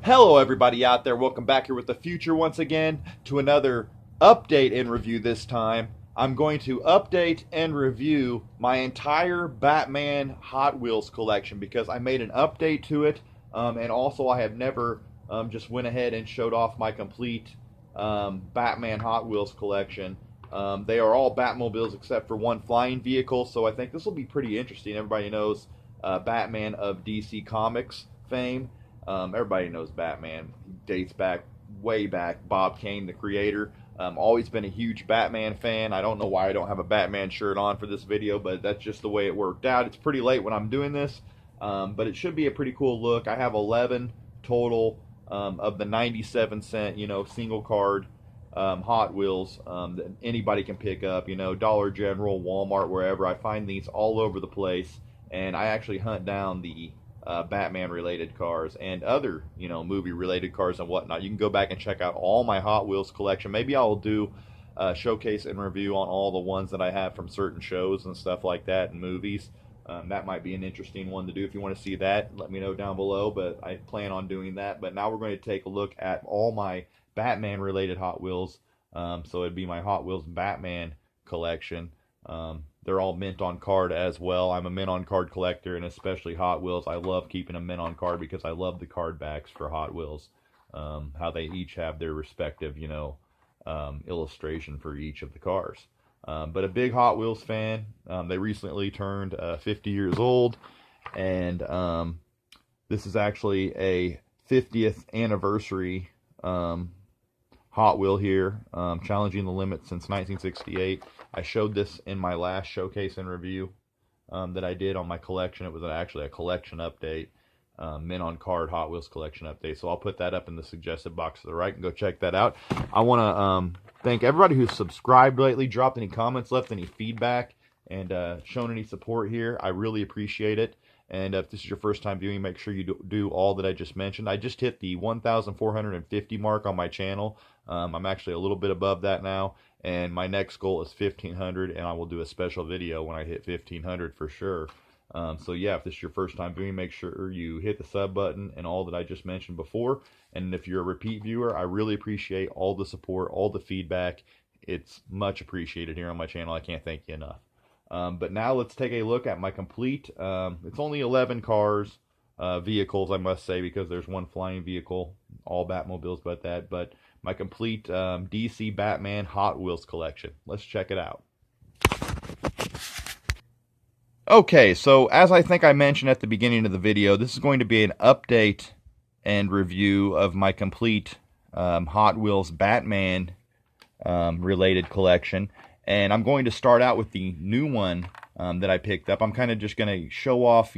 Hello everybody out there, welcome back here with the future once again to another update and review. This time I'm going to update and review my entire Batman Hot Wheels collection because I made an update to it, and also I have never just went ahead and showed off my complete Batman Hot Wheels collection. They are all Batmobiles except for one flying vehicle, so I think this will be pretty interesting. Everybody knows Batman of DC Comics fame. Everybody knows Batman. He dates back, way back. Bob Kane, the creator. Always been a huge Batman fan. I don't know why I don't have a Batman shirt on for this video, but that's just the way it worked out. It's pretty late when I'm doing this, but it should be a pretty cool look. I have 11 total of the 97-cent, single card Hot Wheels that anybody can pick up. Dollar General, Walmart, wherever. I find these all over the place, and I actually hunt down the Batman-related cars and other, movie-related cars and whatnot. You can go back and check out all my Hot Wheels collection. Maybe I'll do a showcase and review on all the ones that I have from certain shows and stuff like that and movies. That might be an interesting one to do. If you want to see that, let me know down below, but I plan on doing that. But now we're going to take a look at all my Batman-related Hot Wheels. So it'd be my Hot Wheels Batman collection. They're all mint on card as well. I'm a mint on card collector, and especially Hot Wheels. I love keeping them mint on card because I love the card backs for Hot Wheels. How they each have their respective, illustration for each of the cars. But a big Hot Wheels fan. They recently turned 50 years old, and this is actually a 50th anniversary Hot Wheel here, challenging the limit since 1968. I showed this in my last showcase and review that I did on my collection. It was actually a collection update, mint on card Hot Wheels collection update. So I'll put that up in the suggested box to the right and go check that out. I want to thank everybody who's subscribed lately, dropped any comments, left any feedback, and shown any support here. I really appreciate it. And if this is your first time viewing, make sure you do all that I just mentioned. I just hit the 1,450 mark on my channel. I'm actually a little bit above that now, and my next goal is 1,500, and I will do a special video when I hit 1,500 for sure. So yeah, if this is your first time viewing, make sure you hit the sub button and all that I just mentioned before. And if you're a repeat viewer, I really appreciate all the support, all the feedback. It's much appreciated here on my channel. I can't thank you enough. But now let's take a look at my complete, it's only 11 cars, vehicles, I must say, because there's one flying vehicle, all Batmobiles but my complete DC Batman Hot Wheels collection. Let's check it out. Okay, so as I think I mentioned at the beginning of the video, this is going to be an update and review of my complete Hot Wheels Batman related collection. And I'm going to start out with the new one that I picked up. I'm kind of just going to show off,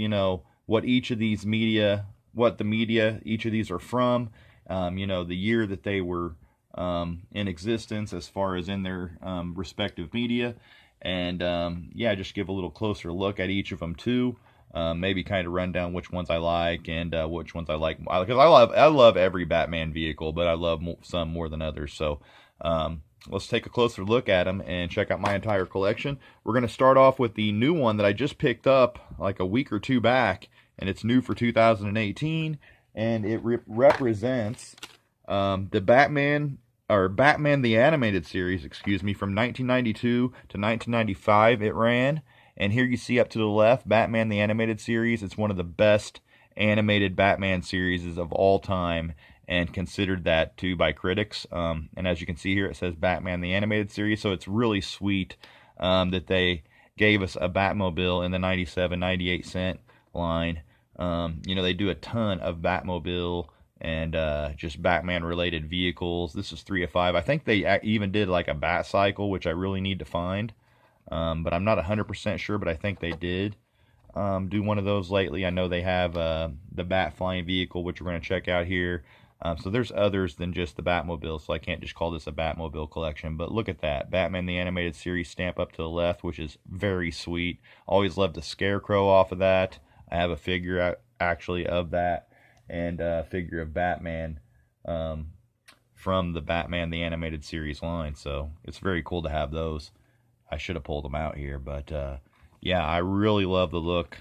what each of these each of these are from, the year that they were in existence as far as in their respective media. And, yeah, just give a little closer look at each of them, too. Maybe kind of run down which ones I like and which ones I like. Because I love every Batman vehicle, but I love some more than others. So, let's take a closer look at them and check out my entire collection. We're going to start off with the new one that I just picked up like a week or two back, and it's new for 2018, and it represents the Batman the Animated Series, from 1992 to 1995 it ran. And here you see up to the left, Batman the Animated Series. It's one of the best animated Batman series of all time, and considered that too by critics. And as you can see here, it says Batman the Animated Series, so it's really sweet that they gave us a Batmobile in the 97-98 cent line. They do a ton of Batmobile and just Batman related vehicles. This is 3 of 5. I think they even did like a Bat Cycle, which I really need to find, but I'm not 100% sure, but I think they did do one of those lately. I know they have the Bat Flying Vehicle, which we're going to check out here. So there's others than just the Batmobile, so I can't just call this a Batmobile collection. But look at that, Batman the Animated Series stamp up to the left, which is very sweet. Always loved the Scarecrow off of that. I have a figure actually of that, and a figure of Batman from the Batman the Animated Series line. So it's very cool to have those. I should have pulled them out here, but yeah, I really love the look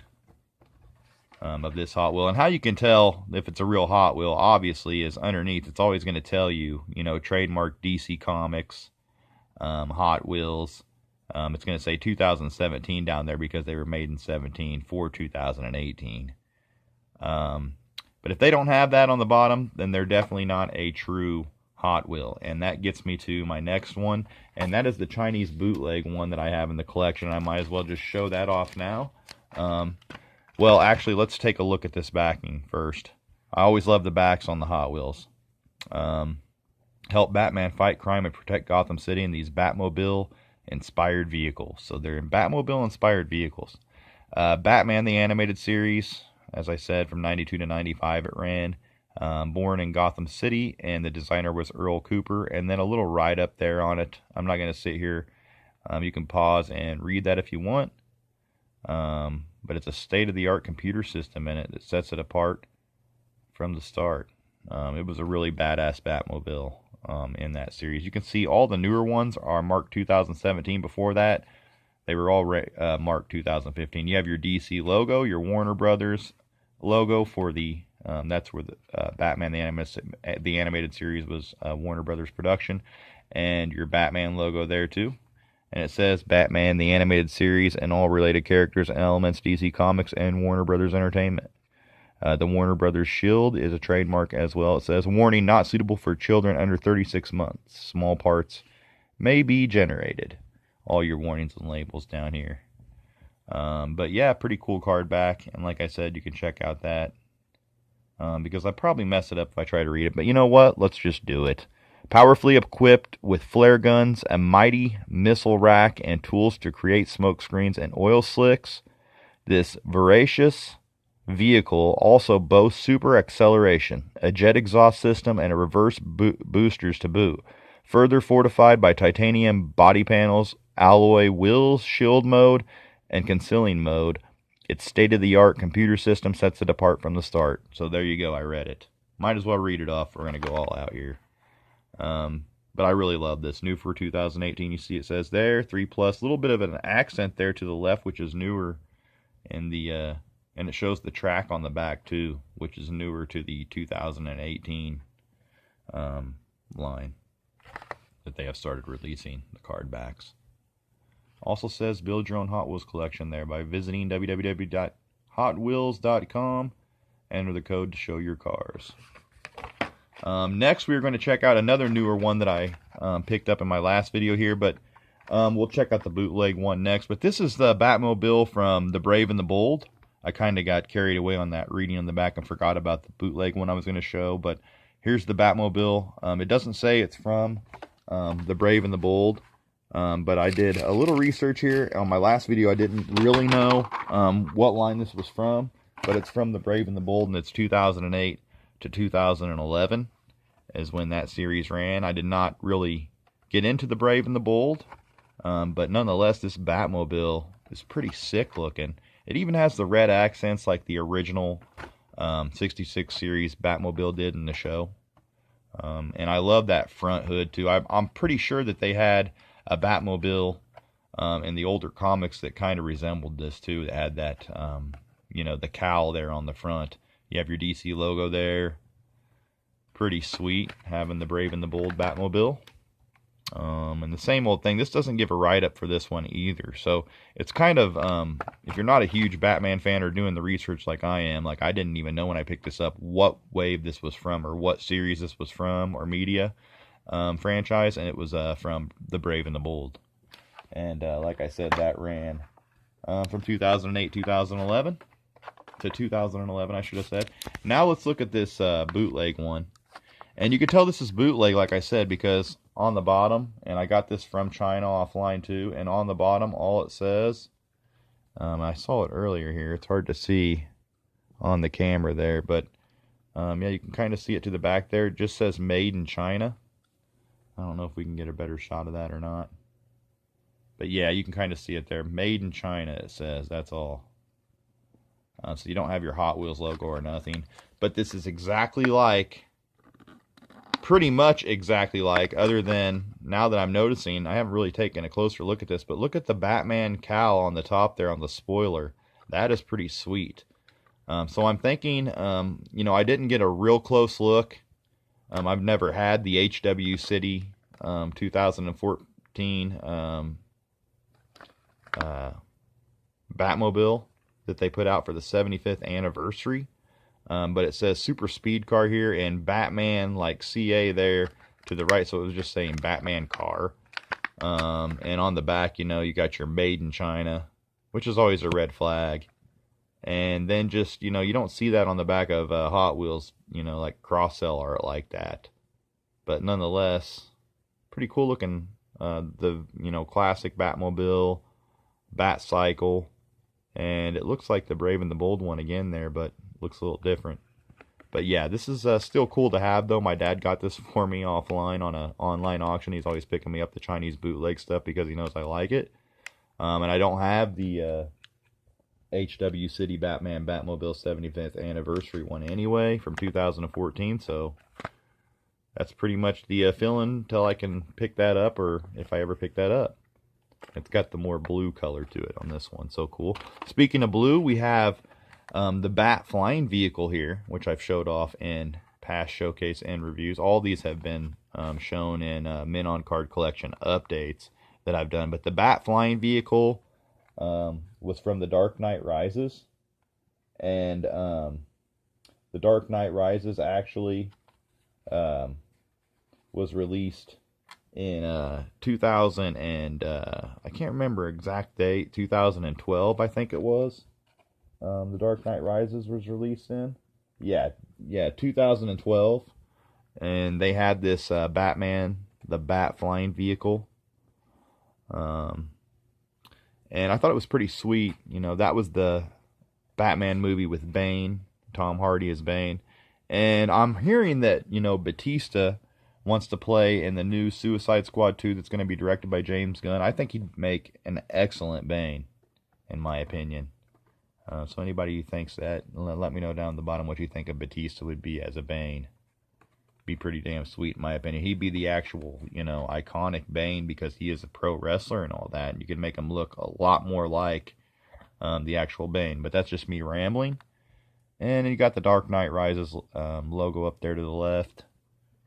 of this Hot Wheel. And how you can tell if it's a real Hot Wheel, obviously, is underneath. It's always going to tell you, you know, trademark DC Comics, Hot Wheels. It's going to say 2017 down there because they were made in 17 for 2018. But if they don't have that on the bottom, then they're definitely not a true Hot Wheel. And that gets me to my next one, and that is the Chinese bootleg one that I have in the collection. I might as well just show that off now. Well, actually, let's take a look at this backing first. I always love the backs on the Hot Wheels. Help Batman fight crime and protect Gotham City in these Batmobile-inspired vehicles. So they're in Batmobile-inspired vehicles. Batman, the animated series, as I said, from 92 to 95 it ran. Born in Gotham City, and the designer was Earl Cooper. And then a little write-up there on it. I'm not going to sit here. You can pause and read that if you want. But it's a state-of-the-art computer system in it that sets it apart from the start. It was a really badass Batmobile in that series. You can see all the newer ones are marked 2017. Before that, they were all marked 2015. You have your DC logo, your Warner Brothers logo for the, that's where the Batman the animated series was Warner Brothers production, and your Batman logo there too. And it says Batman, the animated series, and all related characters and elements, DC Comics and Warner Brothers Entertainment. The Warner Brothers shield is a trademark as well. It says, warning, not suitable for children under 36 months. Small parts may be generated. All your warnings and labels down here. But yeah, pretty cool card back. And like I said, you can check out that. Because I probably mess it up if I try to read it. But you know what? Let's just do it. Powerfully equipped with flare guns, a mighty missile rack, and tools to create smoke screens and oil slicks, this voracious vehicle also boasts super acceleration, a jet exhaust system, and a reverse boosters to boot. Further fortified by titanium body panels, alloy wheels, shield mode, and concealing mode, its state-of-the-art computer system sets it apart from the start. So there you go, I read it. Might as well read it off. We're going to go all out here. But I really love this. New for 2018. You see it says there, 3+. A little bit of an accent there to the left, which is newer in the, and it shows the track on the back too, which is newer to the 2018 line that they have started releasing the card backs. Also says build your own Hot Wheels collection there by visiting www.hotwheels.com. Enter the code to show your cars. Next, we're going to check out another newer one that I picked up in my last video here, but we'll check out the bootleg one next. But this is the Batmobile from The Brave and the Bold. I kind of got carried away on that reading on the back and forgot about the bootleg one I was going to show. But here's the Batmobile. It doesn't say it's from The Brave and the Bold, but I did a little research here. On my last video, I didn't really know what line this was from, but it's from The Brave and the Bold, and it's 2008 to 2011 is when that series ran. I did not really get into The Brave and the Bold, but nonetheless, this Batmobile is pretty sick looking. It even has the red accents like the original 66 series Batmobile did in the show. And I love that front hood too. I'm pretty sure that they had a Batmobile in the older comics that kind of resembled this too. That had that, you know, the cowl there on the front. You have your DC logo there. Pretty sweet having the Brave and the Bold Batmobile. And the same old thing. This doesn't give a write-up for this one either. So it's kind of, if you're not a huge Batman fan or doing the research like I am, like I didn't even know when I picked this up what wave this was from or what series this was from or media franchise. And it was from The Brave and the Bold. And like I said, that ran from 2008, 2011 to 2011, I should have said. Now let's look at this bootleg one. And you can tell this is bootleg, like I said, because on the bottom, and I got this from China offline too, and on the bottom, all it says, I saw it earlier here, it's hard to see on the camera there, but yeah, you can kind of see it to the back there. It just says made in China. I don't know if we can get a better shot of that or not. But yeah, you can kind of see it there. Made in China, it says, that's all. So you don't have your Hot Wheels logo or nothing. But this is exactly like, pretty much exactly like, other than, now that I'm noticing, I haven't really taken a closer look at this, but look at the Batman cowl on the top there on the spoiler. That is pretty sweet. So I'm thinking, you know, I didn't get a real close look. I've never had the HW City 2014 Batmobile that they put out for the 75th anniversary. But it says Super Speed Car here and Batman, like CA there to the right, so it was just saying Batman car. And on the back, you know, you got your Made in China, which is always a red flag. And then just, you know, you don't see that on the back of Hot Wheels, you know, like cross-sell art like that. But nonetheless, pretty cool looking. The, you know, classic Batmobile, Bat Cycle. And it looks like the Brave and the Bold one again there, but looks a little different. But yeah, this is still cool to have, though. My dad got this for me offline on an online auction. He's always picking me up the Chinese bootleg stuff because he knows I like it. And I don't have the HW City Batman Batmobile 75th anniversary one anyway from 2014, so that's pretty much the fill-in until I can pick that up, or if I ever pick that up. It's got the more blue color to it on this one, so cool. Speaking of blue, we have the Bat flying vehicle here, which I've showed off in past showcase and reviews. All these have been shown in Min on Card Collection updates that I've done, but the Bat flying vehicle was from The Dark Knight Rises, and The Dark Knight Rises actually was released in 2000 and I can't remember exact date, 2012 I think it was. The Dark Knight Rises was released in, yeah 2012, and they had this Batman, the Bat flying vehicle, and I thought it was pretty sweet. You know, that was the Batman movie with Bane, Tom Hardy as Bane, and I'm hearing that, you know, Batista wants to play in the new Suicide Squad 2 that's going to be directed by James Gunn. I think he'd make an excellent Bane, in my opinion. So anybody who thinks that, let me know down at the bottom what you think of Batista would be as a Bane. Be pretty damn sweet, in my opinion. He'd be the actual, you know, iconic Bane because he is a pro wrestler and all that. And you could make him look a lot more like the actual Bane. But that's just me rambling. And you got the Dark Knight Rises logo up there to the left.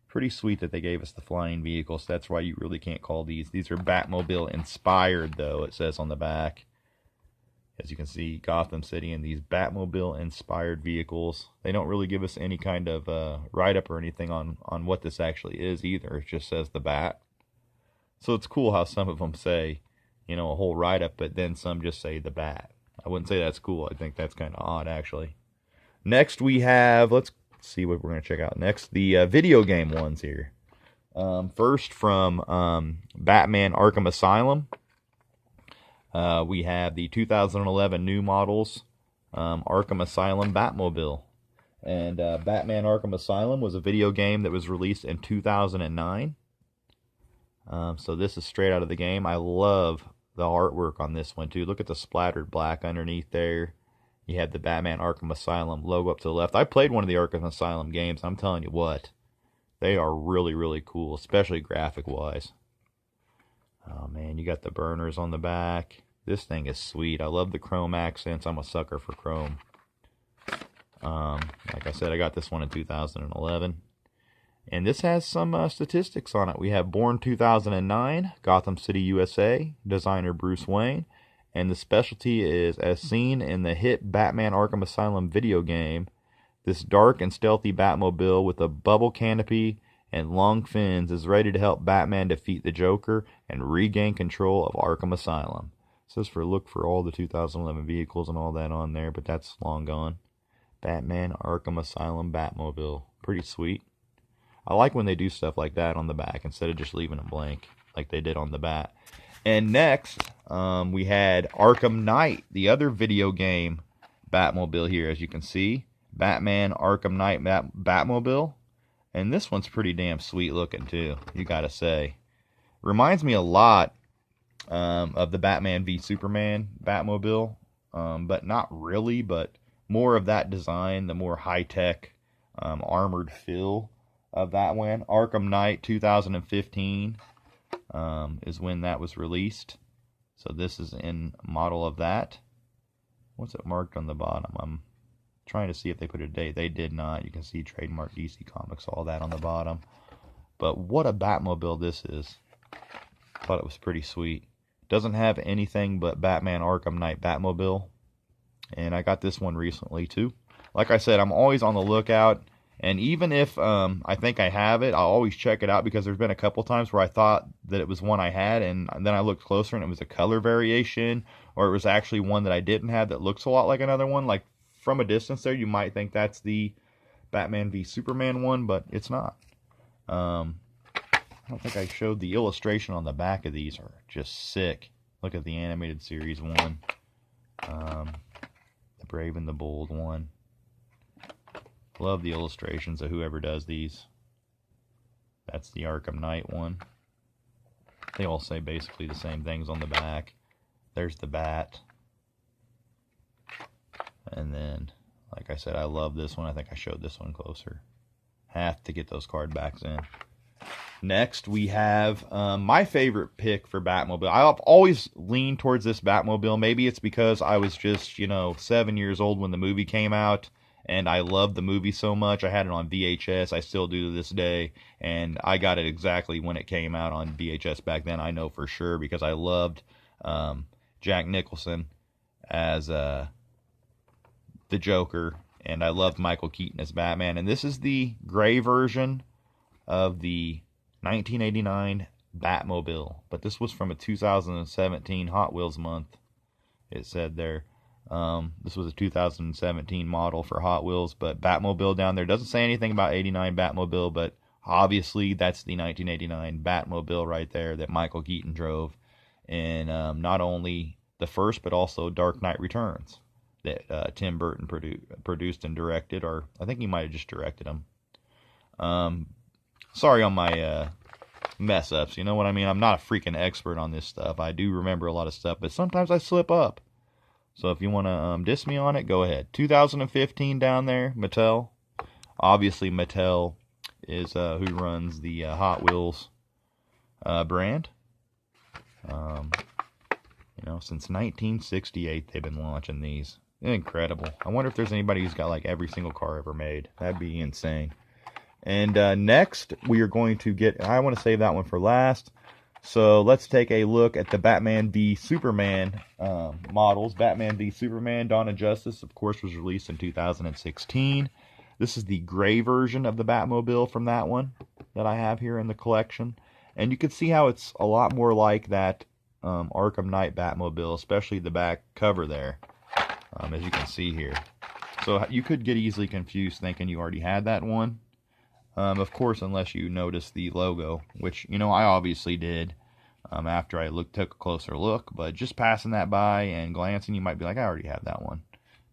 Pretty sweet that they gave us the flying vehicle, so that's why you really can't call these. These are Batmobile inspired, though, it says on the back. As you can see, Gotham City and these Batmobile inspired vehicles. They don't really give us any kind of write-up or anything on what this actually is either. It just says the Bat. So it's cool how some of them say, you know, a whole write-up, but then some just say the Bat. I wouldn't say that's cool. I think that's kind of odd, actually. Next we have, let's see what we're going to check out next. The video game ones here. First from Batman Arkham Asylum. We have the 2011 new models Arkham Asylum Batmobile. And Batman Arkham Asylum was a video game that was released in 2009. So this is straight out of the game. I love the artwork on this one too. Look at the splattered black underneath there. You have the Batman Arkham Asylum logo up to the left. I played one of the Arkham Asylum games. I'm telling you what, they are really, really cool, especially graphic-wise. Oh, man, you got the burners on the back. This thing is sweet. I love the chrome accents. I'm a sucker for chrome. Like I said, I got this one in 2011. And this has some statistics on it. We have born 2009, Gotham City, USA, designer Bruce Wayne. And the specialty is, as seen in the hit Batman Arkham Asylum video game, this dark and stealthy Batmobile with a bubble canopy and long fins is ready to help Batman defeat the Joker and regain control of Arkham Asylum. It says look for all the 2011 vehicles and all that on there, but that's long gone. Batman Arkham Asylum Batmobile. Pretty sweet. I like when they do stuff like that on the back instead of just leaving them blank like they did on the bat. And next, we had Arkham Knight, the other video game Batmobile here, as you can see. Batman Arkham Knight Batmobile. And this one's pretty damn sweet looking, too, you gotta say. Reminds me a lot of the Batman v Superman Batmobile. But not really, but more of that design, the more high-tech, armored feel of that one. Arkham Knight 2015 is when that was released. So this is in model of that. What's it marked on the bottom? I'm Trying to see if they put a date. They did not. You can see trademark DC Comics, all that on the bottom. But what a Batmobile this is. Thought it was pretty sweet. Doesn't have anything but Batman Arkham Knight Batmobile. And I got this one recently too. Like I said, I'm always on the lookout. And even if I think I have it, I'll always check it out, because there's been a couple times where I thought that it was one I had, and then I looked closer and it was a color variation, or it was actually one that I didn't have that looks a lot like another one. Like from a distance there, you might think that's the Batman v Superman one, but it's not. I don't think I showed the illustration on the back of these. Are just sick. Look at the animated series one. The Brave and the Bold one. Love the illustrations of whoever does these. That's the Arkham Knight one. They all say basically the same things on the back. There's the bat. And then, like I said, I love this one. I think I showed this one closer. Have to get those card backs in. Next, we have my favorite pick for Batmobile. I've always leaned towards this Batmobile. Maybe it's because I was just, 7 years old when the movie came out. And I loved the movie so much. I had it on VHS. I still do to this day. And I got it exactly when it came out on VHS back then. I know for sure, because I loved Jack Nicholson as the Joker. And I loved Michael Keaton as Batman. And this is the gray version of the 1989 Batmobile. But this was from a 2017 Hot Wheels month. It said there. This was a 2017 model for Hot Wheels, but Batmobile down there doesn't say anything about 89 Batmobile, but obviously that's the 1989 Batmobile right there that Michael Keaton drove in not only the first, but also Dark Knight Returns that Tim Burton produced and directed, or I think he might have just directed them. Sorry on my mess ups, you know what I mean? I'm not a freaking expert on this stuff. I do remember a lot of stuff, but sometimes I slip up. So if you want to diss me on it, go ahead. 2015 down there, Mattel. Obviously, Mattel is who runs the Hot Wheels brand. Since 1968, they've been launching these. Incredible. I wonder if there's anybody who's got like every single car ever made. That'd be insane. And next, we are going to get... I want to save that one for last. So let's take a look at the Batman v Superman models. Batman v Superman, Dawn of Justice, of course, was released in 2016. This is the gray version of the Batmobile from that one that I have here in the collection. And you can see how it's a lot more like that Arkham Knight Batmobile, especially the back cover there, as you can see here. So you could get easily confused thinking you already had that one. Of course, unless you notice the logo, which, I obviously did after I took a closer look. But just passing that by and glancing, you might be like, I already have that one.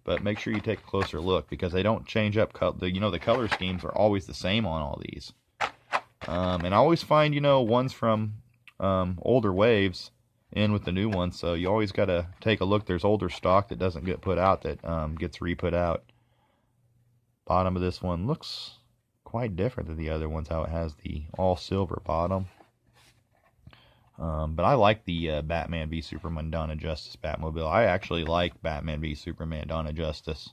But make sure you take a closer look, because they don't change up. The color schemes are always the same on all these. And I always find, ones from older waves in with the new ones. So you always got to take a look. There's older stock that doesn't get put out that gets re-put out. Bottom of this one looks quite different than the other ones, how it has the all silver bottom. But I like the Batman v Superman Dawn of Justice Batmobile. I actually like Batman v Superman Dawn of Justice.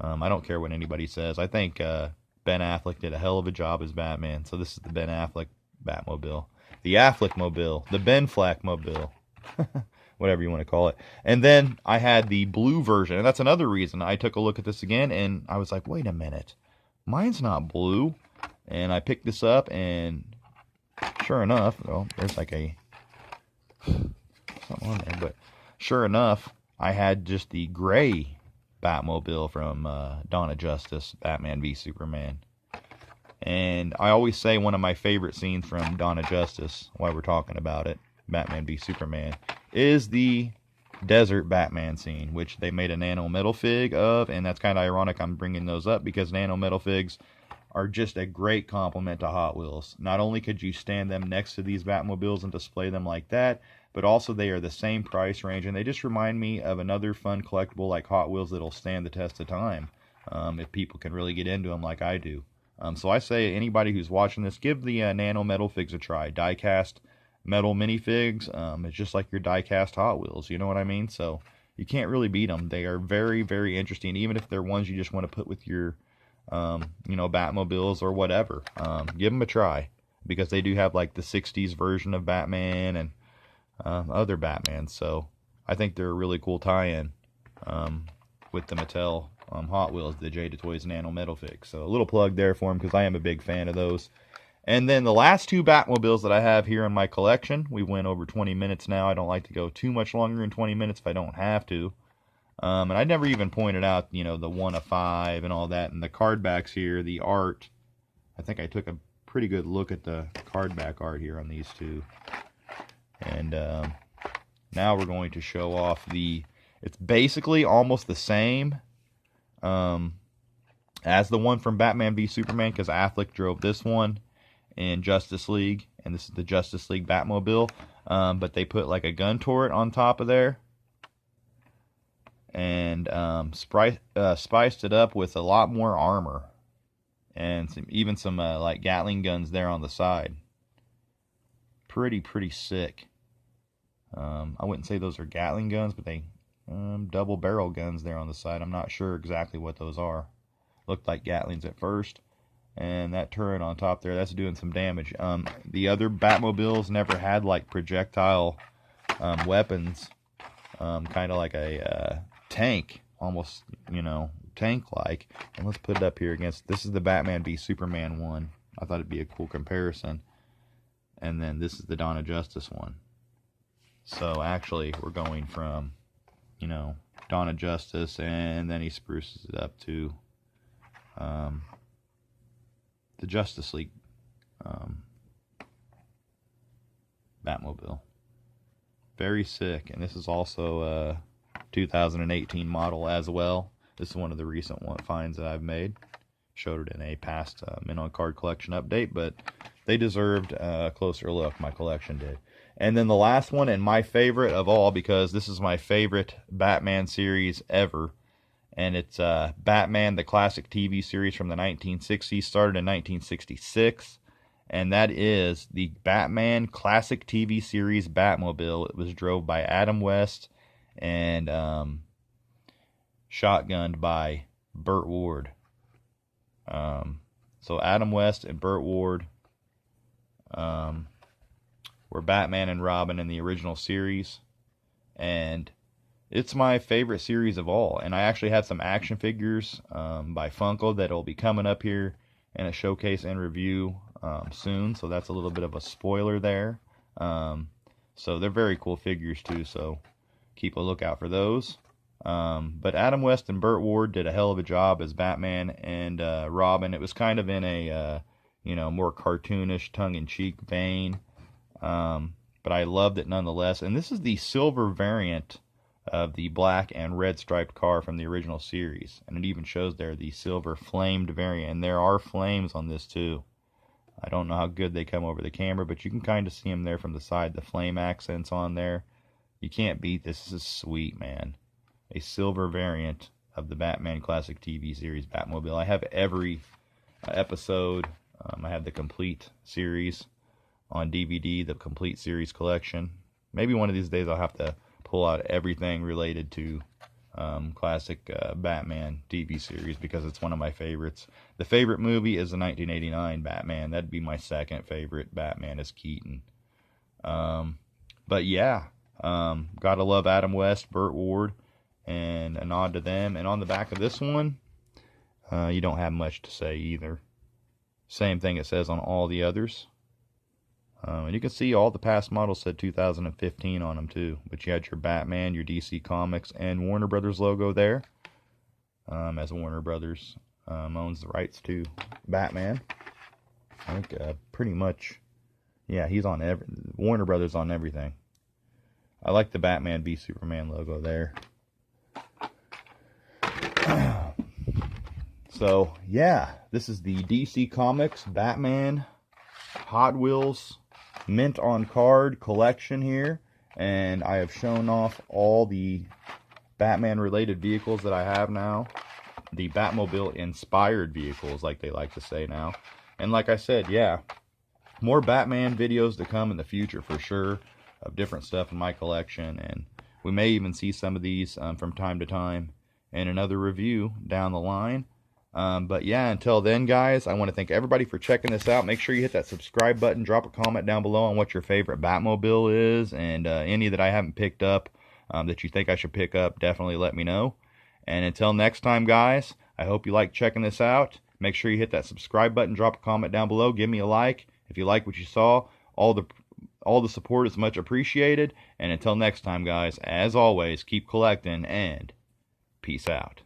I don't care what anybody says. I think Ben Affleck did a hell of a job as Batman. So this is the Ben Affleck Batmobile. The Affleck Mobile. The Ben Flack Mobile. Whatever you want to call it. And then I had the blue version. And that's another reason I took a look at this again. And I was like, wait a minute. Mine's not blue. And I picked this up, and sure enough, well, there's like a something on there, but sure enough, I had just the gray Batmobile from Dawn of Justice, Batman v Superman. And I always say one of my favorite scenes from Dawn of Justice, while we're talking about it, Batman v Superman, is the desert Batman scene, which they made a nano metal fig of, and that's kind of ironic I'm bringing those up, because nano metal figs are just a great complement to Hot Wheels. Not only could you stand them next to these Batmobiles and display them like that, but also they are the same price range, and they just remind me of another fun collectible like Hot Wheels that'll stand the test of time, if people can really get into them like I do. So I say anybody who's watching this, give the nano metal figs a try. Die-cast metal minifigs, it's just like your die-cast Hot Wheels, you know what I mean? So you can't really beat them. They are very, very interesting, even if they're ones you just want to put with your, you know, Batmobiles or whatever. Give them a try, because they do have like the 60s version of Batman and other Batman. So I think they're a really cool tie-in with the Mattel Hot Wheels, the Jada Toys Nano Metal Fix. So a little plug there for them, because I am a big fan of those. And then the last two Batmobiles that I have here in my collection, we went over 20 minutes now. I don't like to go too much longer than 20 minutes if I don't have to. And I never even pointed out, you know, the 1 of 5 and all that. And the card backs here, the art, I think I took a pretty good look at the card back art here on these two. And now we're going to show off it's basically almost the same as the one from Batman v Superman, because Affleck drove this one in Justice League, and this is the Justice League Batmobile, but they put like a gun turret on top of there, and spiced it up with a lot more armor, and even some like Gatling guns there on the side. Pretty sick. I wouldn't say those are Gatling guns, but they double barrel guns there on the side. I'm not sure exactly what those are. Looked like Gatlings at first. And that turret on top there, that's doing some damage. The other Batmobiles never had like projectile weapons, kind of like a tank, almost, you know, tank-like. And let's put it up here against, this is the Batman v Superman one. I thought it'd be a cool comparison. And then this is the Dawn of Justice one. So actually, we're going from, you know, Dawn of Justice, and then he spruces it up to the Justice League Batmobile. Very sick. And this is also a 2018 model as well. This is one of the recent finds that I've made. Showed it in a past Men on Card collection update, but they deserved a closer look. My collection did. And then the last one, and my favorite of all, because this is my favorite Batman series ever, and it's Batman, the classic TV series from the 1960s, started in 1966, and that is the Batman classic TV series Batmobile. It was drove by Adam West and shotgunned by Burt Ward. So Adam West and Burt Ward were Batman and Robin in the original series, and it's my favorite series of all. And I actually have some action figures by Funko that'll be coming up here in a showcase and review soon, so that's a little bit of a spoiler there. So they're very cool figures too, so keep a lookout for those. But Adam West and Burt Ward did a hell of a job as Batman and Robin. It was kind of in a you know, more cartoonish, tongue-in-cheek vein, but I loved it nonetheless. And this is the silver variant of the black and red striped car from the original series, and it even shows there the silver flamed variant, and there are flames on this too. I don't know how good they come over the camera, but you can kind of see them there from the side, the flame accents on there. You can't beat this. This is sweet, man. A silver variant of the Batman Classic TV series Batmobile. I have every episode. I have the complete series on DVD, the complete series collection. Maybe one of these days I'll have to pull out everything related to classic Batman TV series, because it's one of my favorites. The favorite movie is the 1989 Batman. That'd be my second favorite Batman, is Keaton. But yeah, gotta love Adam West, Burt Ward, and a nod to them. And on the back of this one, you don't have much to say either. Same thing it says on all the others. And you can see all the past models said 2015 on them too. But you had your Batman, your DC Comics, and Warner Brothers logo there. As Warner Brothers owns the rights to Batman. I think pretty much, yeah, he's on Warner Brothers on everything. I like the Batman v Superman logo there. So, yeah, this is the DC Comics Batman Hot Wheels Mint on Card collection here. And I have shown off all the Batman-related vehicles that I have now. The Batmobile-inspired vehicles, like they like to say now. And like I said, yeah, more Batman videos to come in the future for sure, of different stuff in my collection. And We may even see some of these from time to time in another review down the line. But yeah, until then, guys, I want to thank everybody for checking this out. Make sure you hit that subscribe button. Drop a comment down below on what your favorite Batmobile is, and any that I haven't picked up that you think I should pick up, definitely let me know. And until next time, guys, I hope you like checking this out. Make sure you hit that subscribe button. Drop a comment down below. Give me a like if you like what you saw. All the support is much appreciated. And until next time, guys, as always, keep collecting and peace out.